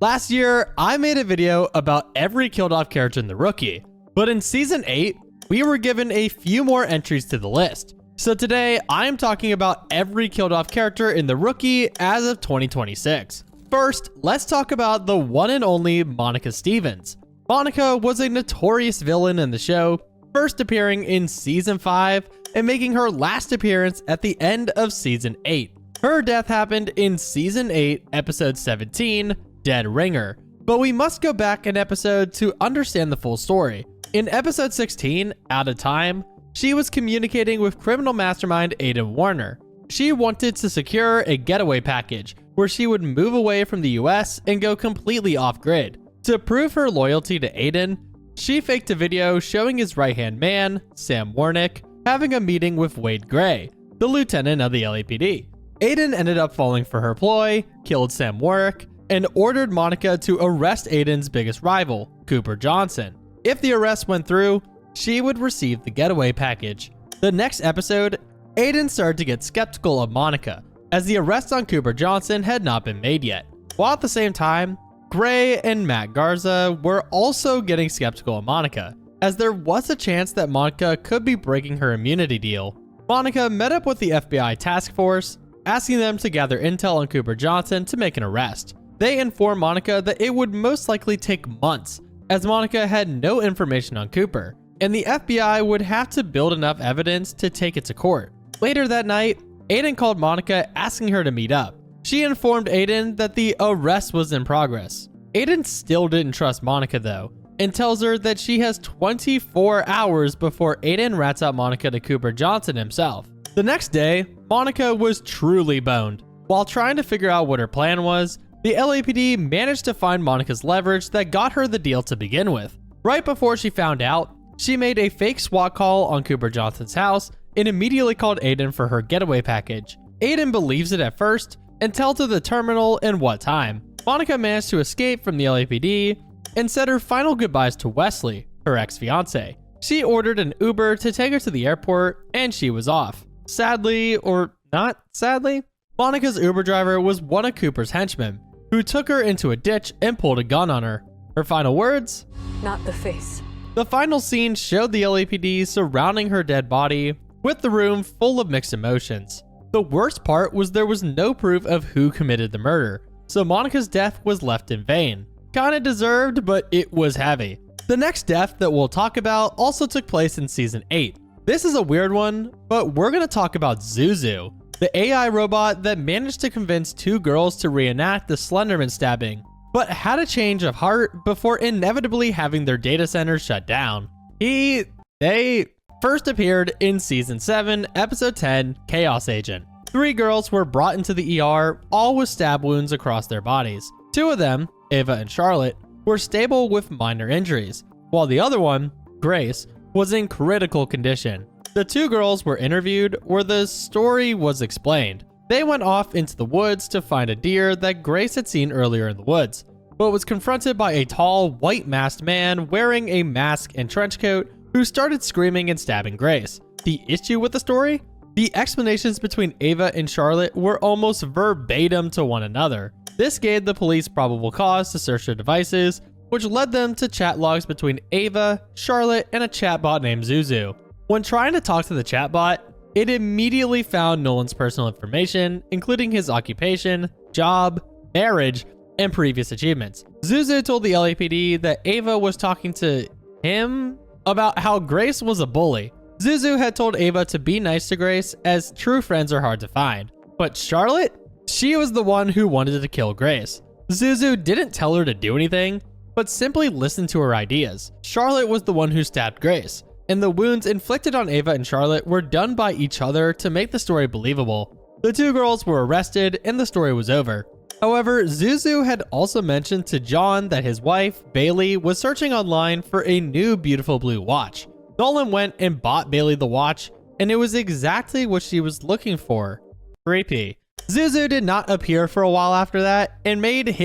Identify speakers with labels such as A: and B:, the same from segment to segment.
A: Last year, I made a video about every killed off character in The Rookie, but in Season 8, we were given a few more entries to the list. So today, I am talking about every killed off character in The Rookie as of 2026. First, let's talk about the one and only Monica Stevens. Monica was a notorious villain in the show, first appearing in Season 5 and making her last appearance at the end of Season 8. Her death happened in Season 8, Episode 17, Dead Ringer. But we must go back an episode to understand the full story. In Episode 16, Out of Time, she was communicating with criminal mastermind Aiden Warner. She wanted to secure a getaway package where she would move away from the US and go completely off-grid. To prove her loyalty to Aiden, she faked a video showing his right-hand man, Sam Warnick, having a meeting with Wade Gray, the lieutenant of the LAPD. Aiden ended up falling for her ploy, killed Sam Warnick, and ordered Monica to arrest Aiden's biggest rival, Cooper Johnson. If the arrest went through, she would receive the getaway package. The next episode, Aiden started to get skeptical of Monica, as the arrest on Cooper Johnson had not been made yet. While at the same time, Gray and Matt Garza were also getting skeptical of Monica, as there was a chance that Monica could be breaking her immunity deal. Monica met up with the FBI task force, asking them to gather intel on Cooper Johnson to make an arrest. They informed Monica that it would most likely take months, as Monica had no information on Cooper, and the FBI would have to build enough evidence to take it to court. Later that night, Aiden called Monica asking her to meet up. She informed Aiden that the arrest was in progress. Aiden still didn't trust Monica though, and tells her that she has 24 hours before Aiden rats out Monica to Cooper Johnson himself. The next day, Monica was truly boned. While trying to figure out what her plan was, the LAPD managed to find Monica's leverage that got her the deal to begin with. Right before she found out, she made a fake SWAT call on Cooper Johnson's house and immediately called Aiden for her getaway package. Aiden believes it at first and tells her the terminal and what time. Monica managed to escape from the LAPD and said her final goodbyes to Wesley, her ex-fiance. She ordered an Uber to take her to the airport and she was off. Sadly, or not sadly, Monica's Uber driver was one of Cooper's henchmen, who took her into a ditch and pulled a gun on her. Her final words?
B: Not the face.
A: The final scene showed the LAPD surrounding her dead body, with the room full of mixed emotions. The worst part was there was no proof of who committed the murder, so Monica's death was left in vain. Kinda deserved, but it was heavy. The next death that we'll talk about also took place in Season 8. This is a weird one, but we're gonna talk about Zuzu, the AI robot that managed to convince two girls to reenact the Slenderman stabbing, but had a change of heart before inevitably having their data center shut down. They first appeared in Season 7, Episode 10, Chaos Agent. 3 girls were brought into the ER, all with stab wounds across their bodies. 2 of them, Ava and Charlotte, were stable with minor injuries, while the other one, Grace, was in critical condition. The 2 girls were interviewed where the story was explained. They went off into the woods to find a deer that Grace had seen earlier in the woods, but was confronted by a tall, white masked man wearing a mask and trench coat who started screaming and stabbing Grace. The issue with the story? The explanations between Ava and Charlotte were almost verbatim to one another. This gave the police probable cause to search their devices, which led them to chat logs between Ava, Charlotte, and a chatbot named Zuzu. When trying to talk to the chatbot, it immediately found Nolan's personal information, including his occupation, job, marriage, and previous achievements. Zuzu told the LAPD that Ava was talking to him about how Grace was a bully. Zuzu had told Ava to be nice to Grace, as true friends are hard to find. But Charlotte? She was the one who wanted to kill Grace. Zuzu didn't tell her to do anything, but simply listened to her ideas. Charlotte was the one who stabbed Grace, and the wounds inflicted on Ava and Charlotte were done by each other to make the story believable. The 2 girls were arrested and the story was over. However, Zuzu had also mentioned to John that his wife, Bailey, was searching online for a new beautiful blue watch. Nolan went and bought Bailey the watch, and it was exactly what she was looking for. Creepy. Zuzu did not appear for a while after that, and made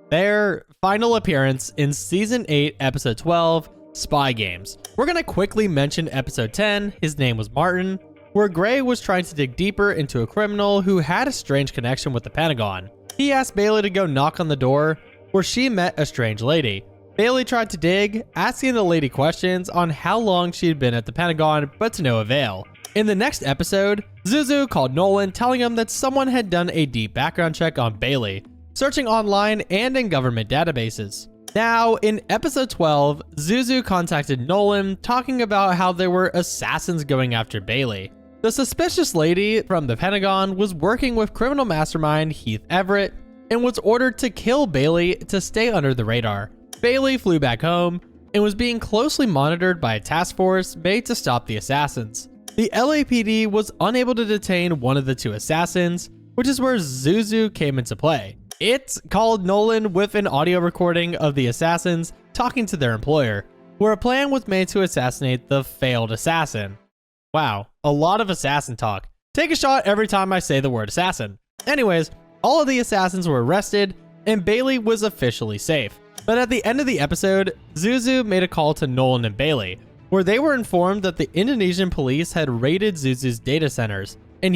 A: their final appearance in Season 8, Episode 12, Spy Games. We're gonna quickly mention Episode 10, His Name Was Martin, where Gray was trying to dig deeper into a criminal who had a strange connection with the Pentagon. He asked Bailey to go knock on the door, where she met a strange lady. Bailey tried to dig, asking the lady questions on how long she had been at the Pentagon, but to no avail. In the next episode, Zuzu called Nolan, telling him that someone had done a deep background check on Bailey, searching online and in government databases. Now, in episode 12, Zuzu contacted Nolan, talking about how there were assassins going after Bailey. The suspicious lady from the Pentagon was working with criminal mastermind Heath Everett and was ordered to kill Bailey to stay under the radar. Bailey flew back home and was being closely monitored by a task force made to stop the assassins. The LAPD was unable to detain one of the two assassins, which is where Zuzu came into play. It called Nolan with an audio recording of the assassins talking to their employer, where a plan was made to assassinate the failed assassin. Wow, a lot of assassin talk. Take a shot every time I say the word assassin. Anyways, all of the assassins were arrested and Bailey was officially safe. But at the end of the episode, Zuzu made a call to Nolan and Bailey, where they were informed that the Indonesian police had raided Zuzu's data centers, and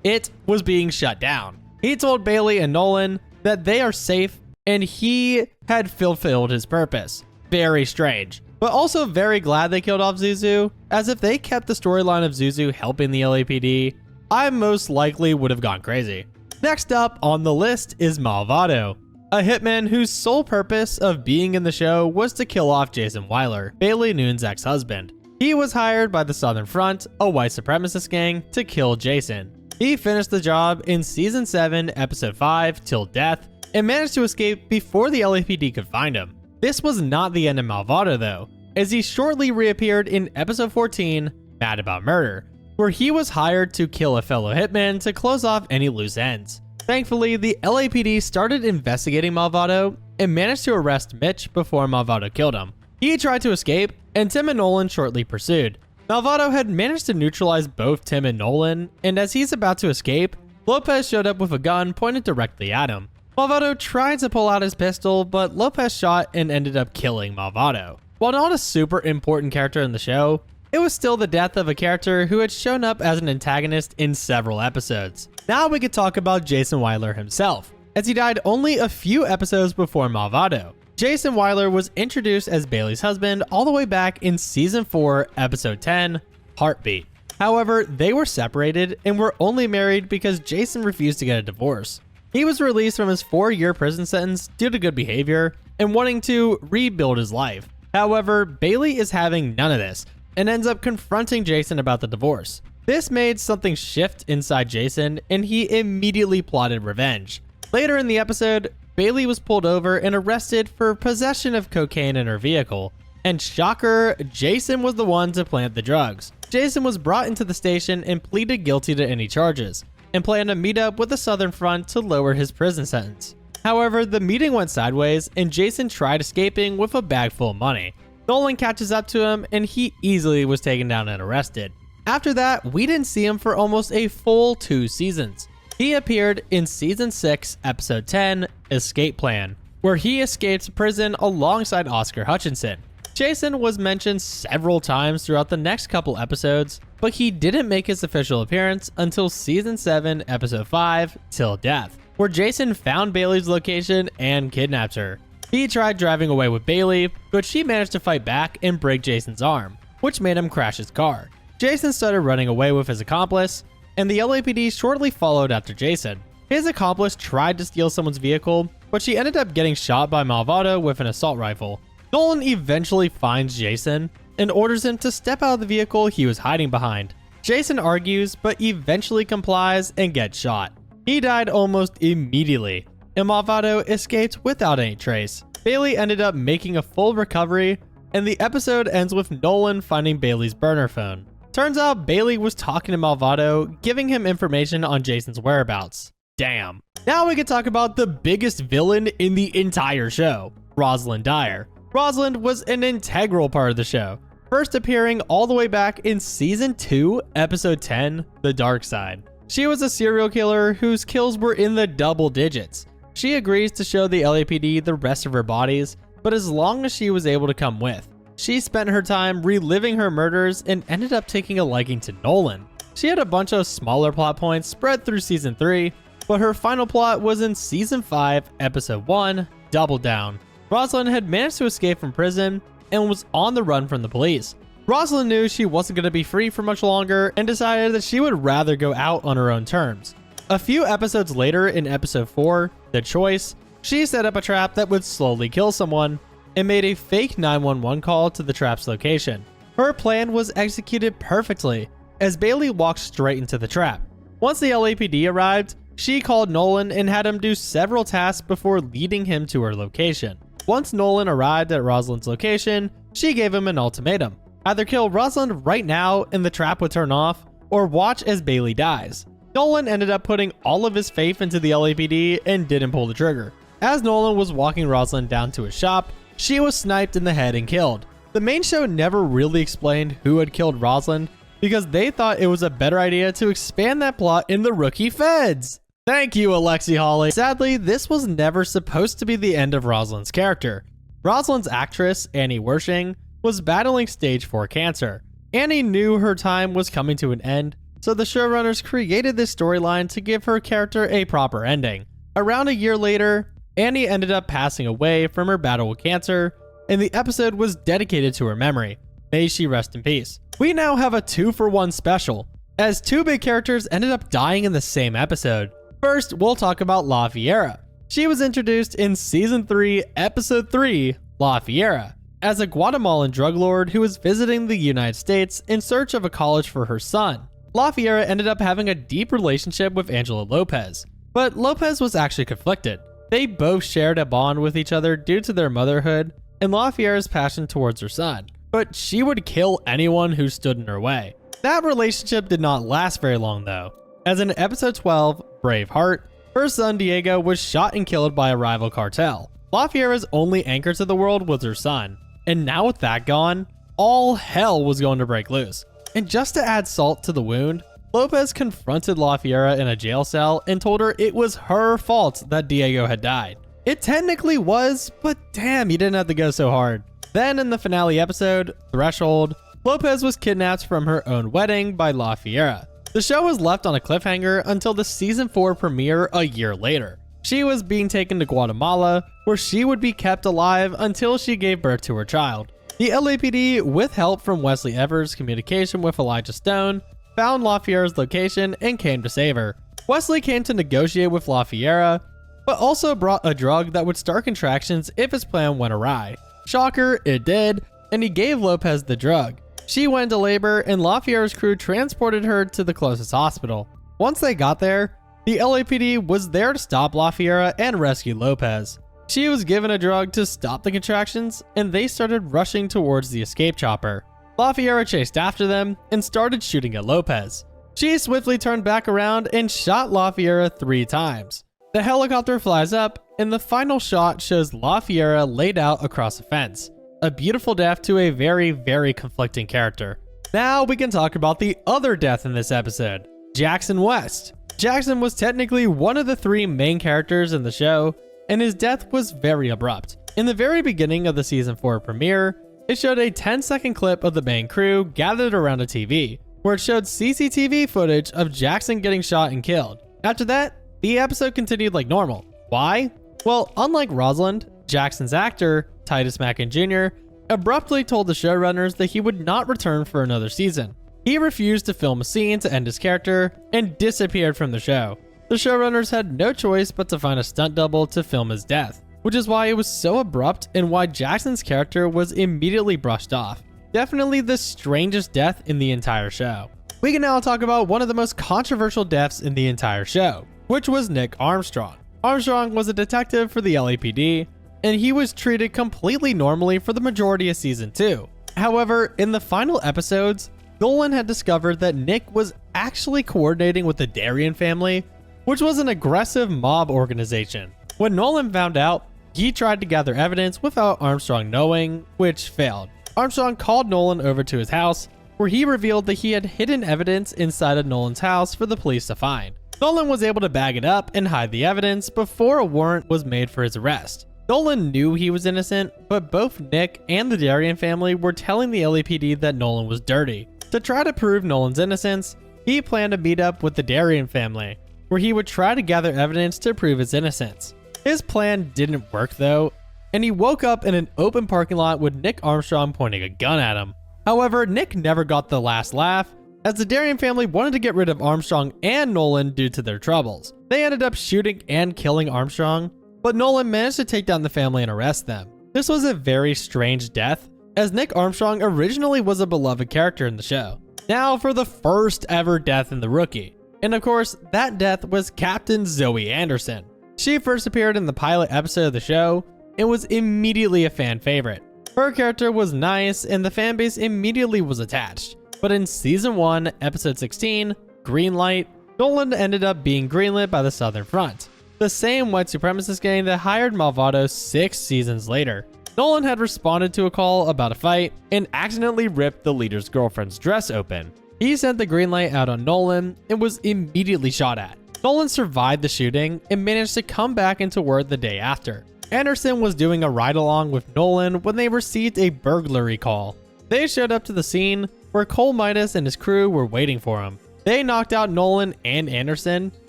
A: it was being shut down. He told Bailey and Nolan that they are safe, and he had fulfilled his purpose. Very strange, but also very glad they killed off Zuzu, as if they kept the storyline of Zuzu helping the LAPD, I most likely would have gone crazy. Next up on the list is Malvado, a hitman whose sole purpose of being in the show was to kill off Jason Wiler, Bailey Noon's ex-husband. He was hired by the Southern Front, a white supremacist gang, to kill Jason. He finished the job in Season 7, Episode 5, Till Death, and managed to escape before the LAPD could find him. This was not the end of Malvado though, as he shortly reappeared in Episode 14, Mad About Murder, where he was hired to kill a fellow hitman to close off any loose ends. Thankfully, the LAPD started investigating Malvado and managed to arrest Mitch before Malvado killed him. He tried to escape, and Tim and Nolan shortly pursued. Malvado had managed to neutralize both Tim and Nolan, and as he's about to escape, Lopez showed up with a gun pointed directly at him. Malvado tried to pull out his pistol, but Lopez shot and ended up killing Malvado. While not a super important character in the show, it was still the death of a character who had shown up as an antagonist in several episodes. Now we could talk about Jason Wiler himself, as he died only a few episodes before Malvado. Jason Wiler was introduced as Bailey's husband all the way back in Season 4, Episode 10, Heartbeat. However, they were separated and were only married because Jason refused to get a divorce. He was released from his 4-year prison sentence due to good behavior and wanting to rebuild his life. However, Bailey is having none of this and ends up confronting Jason about the divorce. This made something shift inside Jason, and he immediately plotted revenge. Later in the episode, Bailey was pulled over and arrested for possession of cocaine in her vehicle. And shocker, Jason was the one to plant the drugs. Jason was brought into the station and pleaded guilty to any charges, and planned to meet up with the Southern Front to lower his prison sentence. However, the meeting went sideways, and Jason tried escaping with a bag full of money. Nolan catches up to him, and he easily was taken down and arrested. After that, we didn't see him for almost a full 2 seasons. He appeared in Season 6, Episode 10, Escape Plan, where he escaped prison alongside Oscar Hutchinson. Jason was mentioned several times throughout the next couple episodes, but he didn't make his official appearance until Season 7, Episode 5, Till Death, where Jason found Bailey's location and kidnapped her. He tried driving away with Bailey, but she managed to fight back and break Jason's arm, which made him crash his car. Jason started running away with his accomplice, and the LAPD shortly followed after Jason. His accomplice tried to steal someone's vehicle, but she ended up getting shot by Malvado with an assault rifle. Nolan eventually finds Jason and orders him to step out of the vehicle he was hiding behind. Jason argues, but eventually complies and gets shot. He died almost immediately, and Malvado escaped without any trace. Bailey ended up making a full recovery, and the episode ends with Nolan finding Bailey's burner phone. Turns out Bailey was talking to Malvado, giving him information on Jason's whereabouts. Damn. Now we can talk about the biggest villain in the entire show, Rosalind Dyer. Rosalind was an integral part of the show, first appearing all the way back in Season 2, Episode 10, The Dark Side. She was a serial killer whose kills were in the double digits. She agrees to show the LAPD the rest of her bodies, but as long as she was able to come with. She spent her time reliving her murders and ended up taking a liking to Nolan. She had a bunch of smaller plot points spread through Season 3, but her final plot was in Season 5, Episode 1, doubled down. Rosalind had managed to escape from prison and was on the run from the police. Rosalind knew she wasn't going to be free for much longer and decided that she would rather go out on her own terms. A few episodes later, in episode 4, The Choice, she set up a trap that would slowly kill someone and made a fake 911 call to the trap's location. Her plan was executed perfectly, as Bailey walked straight into the trap. Once the LAPD arrived, she called Nolan and had him do several tasks before leading him to her location. Once Nolan arrived at Rosalind's location, she gave him an ultimatum. Either kill Rosalind right now and the trap would turn off, or watch as Bailey dies. Nolan ended up putting all of his faith into the LAPD and didn't pull the trigger. As Nolan was walking Rosalind down to his shop, she was sniped in the head and killed. The main show never really explained who had killed Rosalind because they thought it was a better idea to expand that plot in the rookie feds. Thank you, Alexi Hawley. Sadly, this was never supposed to be the end of Rosalind's character. Rosalind's actress, Annie Wershing, was battling stage 4 cancer. Annie knew her time was coming to an end, so the showrunners created this storyline to give her character a proper ending. Around a year later, Annie ended up passing away from her battle with cancer, and the episode was dedicated to her memory. May she rest in peace. We now have a 2-for-1 special, as 2 big characters ended up dying in the same episode. First, we'll talk about La Fiera. She was introduced in Season 3, Episode 3, La Fiera, as a Guatemalan drug lord who was visiting the United States in search of a college for her son. La Fiera ended up having a deep relationship with Angela Lopez, but Lopez was actually conflicted. They both shared a bond with each other due to their motherhood and La Fiera's passion towards her son, but she would kill anyone who stood in her way. That relationship did not last very long though, as in episode 12, Braveheart, her son Diego was shot and killed by a rival cartel. La Fiera's only anchor to the world was her son, and now with that gone, all hell was going to break loose. And just to add salt to the wound, Lopez confronted La Fiera in a jail cell and told her it was her fault that Diego had died. It technically was, but damn, you didn't have to go so hard. Then in the finale episode, Threshold, Lopez was kidnapped from her own wedding by La Fiera. The show was left on a cliffhanger until the season 4 premiere a year later. She was being taken to Guatemala, where she would be kept alive until she gave birth to her child. The LAPD, with help from Wesley Evers' communication with Elijah Stone, found La Fiera's location and came to save her. Wesley came to negotiate with La Fiera, but also brought a drug that would start contractions if his plan went awry. Shocker, it did, and he gave Lopez the drug. She went into labor and La Fiera's crew transported her to the closest hospital. Once they got there, the LAPD was there to stop La Fiera and rescue Lopez. She was given a drug to stop the contractions, and they started rushing towards the escape chopper. La Fiera chased after them and started shooting at Lopez. She swiftly turned back around and shot La Fiera 3 times. The helicopter flies up, and the final shot shows La Fiera laid out across a fence. A beautiful death to a very, very conflicting character. Now we can talk about the other death in this episode, Jackson West. Jackson was technically one of the 3 main characters in the show, and his death was very abrupt. In the very beginning of the season 4 premiere, it showed a 10-second clip of the main crew gathered around a TV, where it showed CCTV footage of Jackson getting shot and killed. After that, the episode continued like normal. Why? Well, unlike Rosalind, Jackson's actor, Titus Mackin Jr., abruptly told the showrunners that he would not return for another season. He refused to film a scene to end his character and disappeared from the show. The showrunners had no choice but to find a stunt double to film his death, which is why it was so abrupt and why Jackson's character was immediately brushed off. Definitely the strangest death in the entire show. We can now talk about one of the most controversial deaths in the entire show, which was Nick Armstrong. Armstrong was a detective for the LAPD, and he was treated completely normally for the majority of season 2. However, in the final episodes, Nolan had discovered that Nick was actually coordinating with the Dyer family, which was an aggressive mob organization. When Nolan found out, he tried to gather evidence without Armstrong knowing, which failed. Armstrong called Nolan over to his house, where he revealed that he had hidden evidence inside of Nolan's house for the police to find. Nolan was able to bag it up and hide the evidence before a warrant was made for his arrest. Nolan knew he was innocent, but both Nick and the Dyer family were telling the LAPD that Nolan was dirty. To try to prove Nolan's innocence, he planned to meet up with the Dyer family, where he would try to gather evidence to prove his innocence. His plan didn't work though, and he woke up in an open parking lot with Nick Armstrong pointing a gun at him. However, Nick never got the last laugh, as the Dyer family wanted to get rid of Armstrong and Nolan due to their troubles. They ended up shooting and killing Armstrong, but Nolan managed to take down the family and arrest them. This was a very strange death, as Nick Armstrong originally was a beloved character in the show. Now for the first ever death in The Rookie. And of course, that death was Captain Zoe Anderson. She first appeared in the pilot episode of the show and was immediately a fan favorite. Her character was nice and the fanbase immediately was attached. But in Season 1, Episode 16, Greenlight, Nolan ended up being greenlit by the Southern Front, the same white supremacist gang that hired Malvado 6 seasons later. Nolan had responded to a call about a fight and accidentally ripped the leader's girlfriend's dress open. He sent the green light out on Nolan and was immediately shot at. Nolan survived the shooting and managed to come back into work the day after. Anderson was doing a ride-along with Nolan when they received a burglary call. They showed up to the scene where Cole Midas and his crew were waiting for him. They knocked out Nolan and Anderson,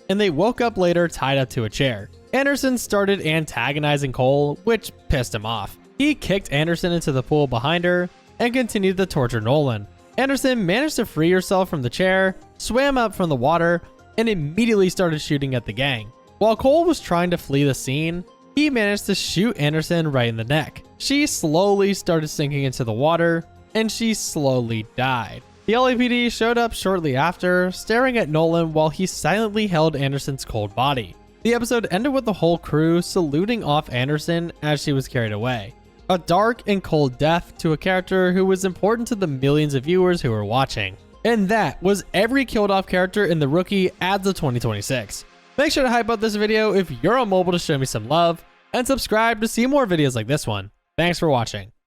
A: and they woke up later tied up to a chair. Anderson started antagonizing Cole, which pissed him off. He kicked Anderson into the pool behind her and continued to torture Nolan. Anderson managed to free herself from the chair, swam up from the water, and immediately started shooting at the gang. While Cole was trying to flee the scene, he managed to shoot Anderson right in the neck. She slowly started sinking into the water, and she slowly died. The LAPD showed up shortly after, staring at Nolan while he silently held Anderson's cold body. The episode ended with the whole crew saluting off Anderson as she was carried away. A dark and cold death to a character who was important to the millions of viewers who were watching. And that was every killed off character in The Rookie as of 2026. Make sure to hype up this video if you're on mobile to show me some love, and subscribe to see more videos like this one. Thanks for watching.